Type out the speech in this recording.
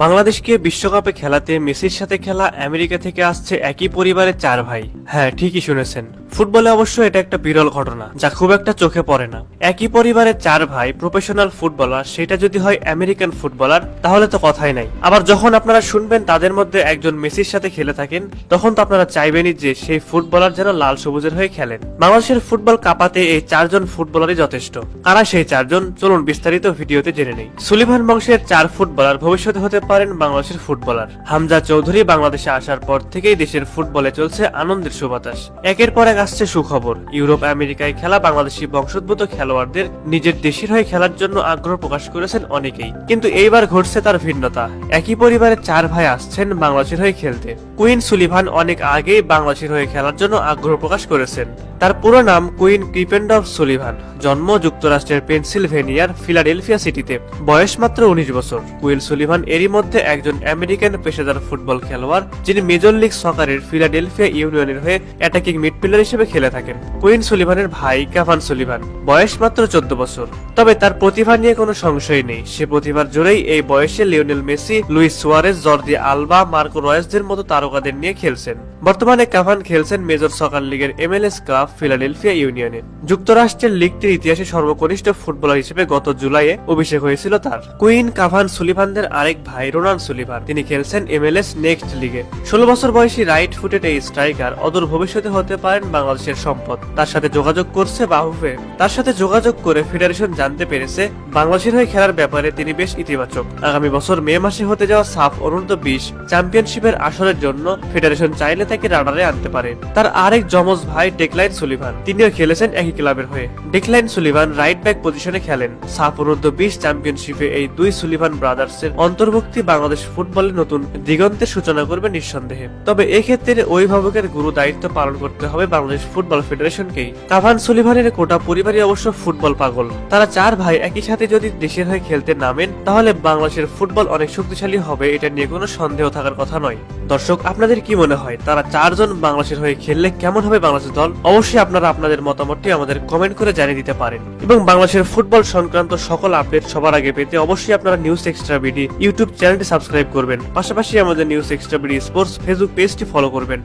বাংলাদেশকে বিশ্বকাপে খেলাতে মেসির সাথে খেলা আমেরিকা থেকে আসছে একই পরিবারের 4 ভাই। হ্যাঁ, ঠিকই শুনেছেন। ফুটবলে অবশ্য এটা একটা বিরল ঘটনা, যা খুব একটা চোখে পড়ে না। একই পরিবারের 4 ভাই প্রফেশনাল ফুটবলার, সেটা যদি হয় আমেরিকান ফুটবলার, তাহলে তো কথাই নাই। আবার যখন আপনারা শুনবেন তাদের মধ্যে একজন মেসির সাথে খেলে থাকেন, তখন তো আপনারা চাইবেনই যে সেই ফুটবলার যেন লাল সবুজের হয়ে খেলেন। বাংলাদেশের ফুটবল কাঁপাতে এই 4 জন ফুটবলারই যথেষ্ট। কারা সেই 4 জন, চলুন বিস্তারিত ভিডিওতে জেনে নেই। সুলিভান বংশের 4 ফুটবলার ভবিষ্যতে হতে পারেন বাংলাদেশের ফুটবলার। হামজা চৌধুরী বাংলাদেশে আসার পর থেকেই দেশের ফুটবলে চলছে আনন্দের সুবাতাস। একের পর এক আসছে সুখবর। ইউরোপ আমেরিকায় খেলা বাংলাদেশি বংশোদ্ভূত খেলোয়াড়দের নিজের দেশের হয়ে খেলার জন্য আগ্রহ প্রকাশ করেছেন অনেকেই, কিন্তু এইবার ঘটছে তার ভিন্নতা। একই পরিবারের 4 ভাই আসছেন বাংলাদেশের হয়ে খেলতে। কুইন সুলিভান অনেক আগেই বাংলাদেশের হয়ে খেলার জন্য আগ্রহ প্রকাশ করেছেন। তার পুরো নাম কুইন ক্রিপেন্ডর্ফ সুলিভান। জন্ম যুক্তরাষ্ট্রের পেনসিলভেনিয়ার ফিলাডেলফিয়া সিটিতে। বয়স মাত্র 19 বছর। কুইন সুলিভান এরই মধ্যে একজন আমেরিকান পেশাদার ফুটবল খেলোয়াড়, যিনি মেজর লিগ সকারের ফিলাডেলফিয়া ইউনিয়নের হয়ে অ্যাটাকিং মিডফিল্ডার হিসেবে খেলে থাকেন। কুইন সুলিভানের ভাই কাভান সুলিভান, বয়স মাত্র 14 বছর। তবে তার প্রতিভা নিয়ে কোনো সংশয় নেই। সে প্রতিভার জোরেই এই বয়সে Lionel Messi, Luis Suarez, Jordi Alba, Marco রয়েসদের মতো তারকাদের নিয়ে খেলছেন। বর্তমানে কাভান খেলছেন মেজর সকার লিগের MLS কাপ ফিলাডেলফিয়া ইউনিয়নে। যুক্তরাষ্ট্রের লিগটির ইতিহাসে সর্বকনিষ্ঠ ফুটবলার হিসেবে গত জুলাইয়ে অভিষেক হয়েছিল তার। কুইন কাভান সুলিভানদের আরেক ভাই রোনান সুলিভান, তিনি খেলছেন MLS নেক্সট লিগে। 16 বছর বয়সী রাইট ফুটেড এই স্ট্রাইকার অদূর ভবিষ্যতে হতে পারেন বাংলাদেশের সম্পদ। তার সাথে যোগাযোগ করছে বাহুফে। তার সাথে যোগাযোগ করে ফেডারেশন জানতে পেরেছে বাংলাদেশের হয়ে খেলার ব্যাপারে তিনি বেশ ইতিবাচক। আগামী বছর মে মাসে হতে যাওয়া সাফ অনূর্ধ্ব 20 চ্যাম্পিয়নশিপের আসরের জন্য ফেডারেশন চাইলে তাকে রাডারে আনতে পারে। তার আরেক যমজ ভাই ডেকলাইন সুলিভান, তিনিও খেলেছেন একই ক্লাবের হয়ে। ডেকলাইন সুলিভান রাইট ব্যাক পজিশনে খেলেন। সাফ অনূর্ধ্ব 20 চ্যাম্পিয়নশিপে এই দুই সুলিভান ব্রাদার্সের অন্তর্ভুক্তি বাংলাদেশ ফুটবলে নতুন দিগন্তের সূচনা করবে নিঃসন্দেহে। তবে এক্ষেত্রে অভিভাবকের গুরু দায়িত্ব পালন করতে হবে বাংলাদেশ ফুটবল ফেডারেশনকেই। কাভান সুলিভানের গোটা পরিবারই অবশ্য ফুটবল পাগল। তারা 4 ভাই একই সাথে যদি দেশের হয়ে খেলতে নামেন, তাহলে বাংলাদেশের ফুটবল অনেক শক্তিশালী হবে, এটা নিয়ে কোনো সন্দেহ থাকার কথা নয়। দর্শক, আপনাদের কি মনে হয় তারা 4 জন বাংলাদেশের হয়ে খেললে কেমন হবে বাংলাদেশ দল? অবশ্যই আপনারা আপনাদের মতামতটি আমাদের কমেন্ট করে জানিয়ে দিতে পারেন। এবং বাংলাদেশের ফুটবল সংক্রান্ত সকল আপডেট সবার আগে পেতে অবশ্যই আপনারা নিউজ এক্সট্রা বিডি ইউটিউব চ্যানেলটি সাবস্ক্রাইব করবেন। পাশাপাশি আমাদের news extra BD sports Facebook পেজটি ফলো করবেন।